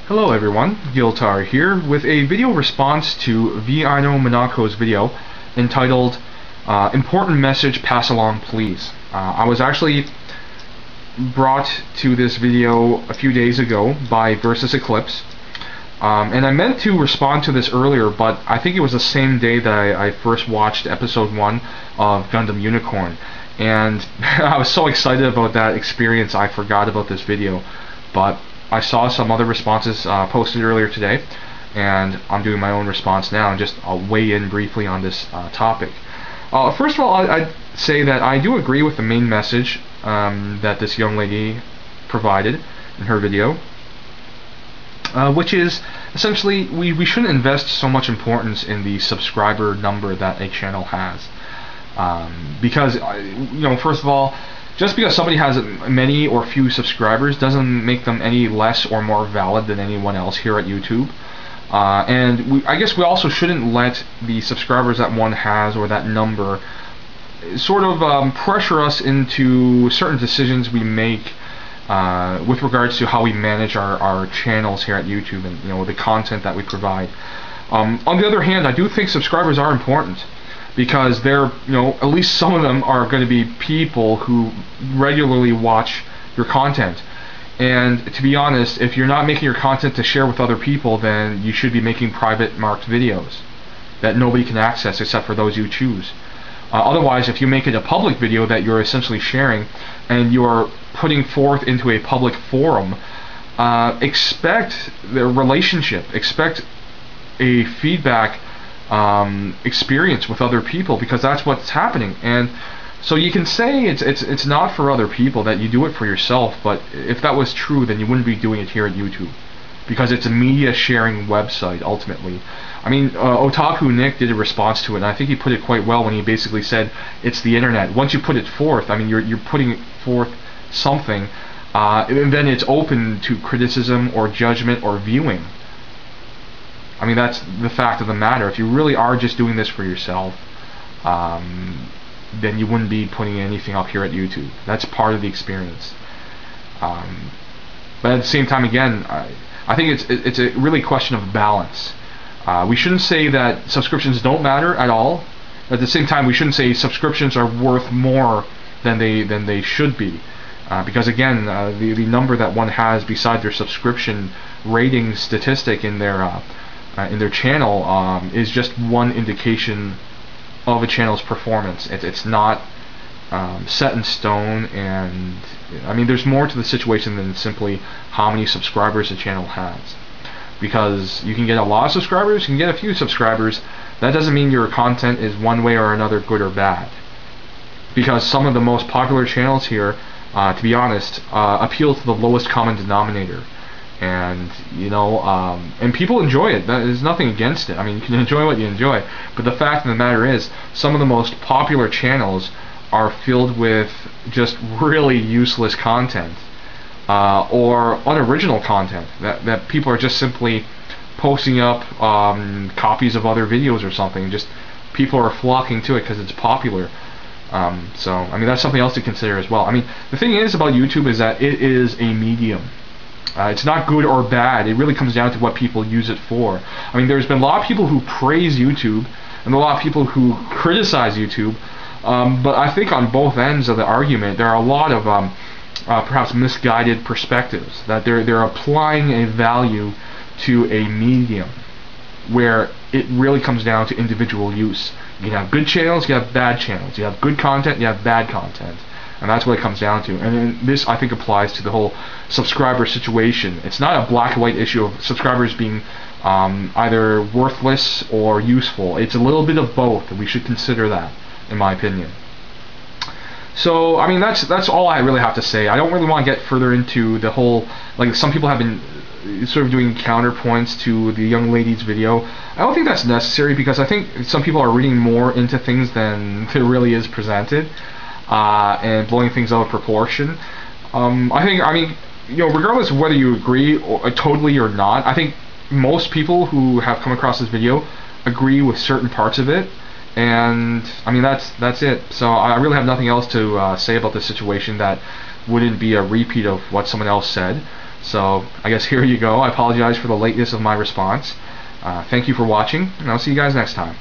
Hello everyone, Giltar here with a video response to Vino Monaco's video entitled Important Message Pass Along Please. I was actually brought to this video a few days ago by Versus Eclipse, and I meant to respond to this earlier, but I think it was the same day that I first watched episode 1 of Gundam Unicorn, and I was so excited about that experience I forgot about this video. But I saw some other responses posted earlier today, and I'm doing my own response now, and I'll weigh in briefly on this topic. First of all, I'd say that I do agree with the main message that this young lady provided in her video, which is essentially we shouldn't invest so much importance in the subscriber number that a channel has, because first of all, just because somebody has many or few subscribers doesn't make them any less or more valid than anyone else here at YouTube. And I guess we also shouldn't let the subscribers that one has or that number sort of pressure us into certain decisions we make with regards to how we manage our channels here at YouTube and the content that we provide. On the other hand, I do think subscribers are important, because they're, at least some of them are going to be people who regularly watch your content. And to be honest, if you're not making your content to share with other people, then you should be making private marked videos that nobody can access except for those you choose. Otherwise, if you make it a public video that you're essentially sharing and you're putting forth into a public forum, expect the relationship, expect a feedback experience with other people, because that's what's happening. And so you can say it's not for other people, that you do it for yourself, but if that was true, then you wouldn't be doing it here at YouTube, because it's a media sharing website ultimately. I mean, Otaku Nick did a response to it, and I think he put it quite well when he basically said it's the internet. Once you put it forth, I mean, you're putting forth something, and then it's open to criticism or judgment or viewing. I mean, that's the fact of the matter. If you really are just doing this for yourself, then you wouldn't be putting anything up here at YouTube. That's part of the experience. But at the same time, again, I think it's a really question of balance. We shouldn't say that subscriptions don't matter at all. At the same time, we shouldn't say subscriptions are worth more than they should be. Because again, the number that one has beside their subscription rating statistic in their channel is just one indication of a channel's performance. It's not set in stone, and I mean, there's more to the situation than simply how many subscribers a channel has. Because you can get a lot of subscribers, you can get a few subscribers. That doesn't mean your content is one way or another good or bad. Because some of the most popular channels here, to be honest, appeal to the lowest common denominator. And and people enjoy it. There's nothing against it. I mean, you can enjoy what you enjoy, but the fact of the matter is, some of the most popular channels are filled with just really useless content, or unoriginal content that people are just simply posting up copies of other videos or something. Just people are flocking to it because it's popular. So I mean, that's something else to consider as well. I mean, the thing is about YouTube is that it is a medium. It's not good or bad. It really comes down to what people use it for. I mean, there's been a lot of people who praise YouTube and a lot of people who criticize YouTube, but I think on both ends of the argument there are a lot of perhaps misguided perspectives, that they're applying a value to a medium where it really comes down to individual use. You can have good channels, you have bad channels. You have good content, you have bad content. And that's what it comes down to. And this, I think, applies to the whole subscriber situation. It's not a black and white issue of subscribers being either worthless or useful. It's a little bit of both, and we should consider that, in my opinion. So, I mean, that's all I really have to say. I don't really want to get further into the whole, like, some people have been sort of doing counterpoints to the young lady's video. I don't think that's necessary, because I think some people are reading more into things than there really is presented. And blowing things out of proportion. I mean, regardless of whether you agree totally or not, I think most people who have come across this video agree with certain parts of it, and I mean, that's it. So I really have nothing else to say about this situation that wouldn't be a repeat of what someone else said. So I guess here you go. I apologize for the lateness of my response. Thank you for watching, and I'll see you guys next time.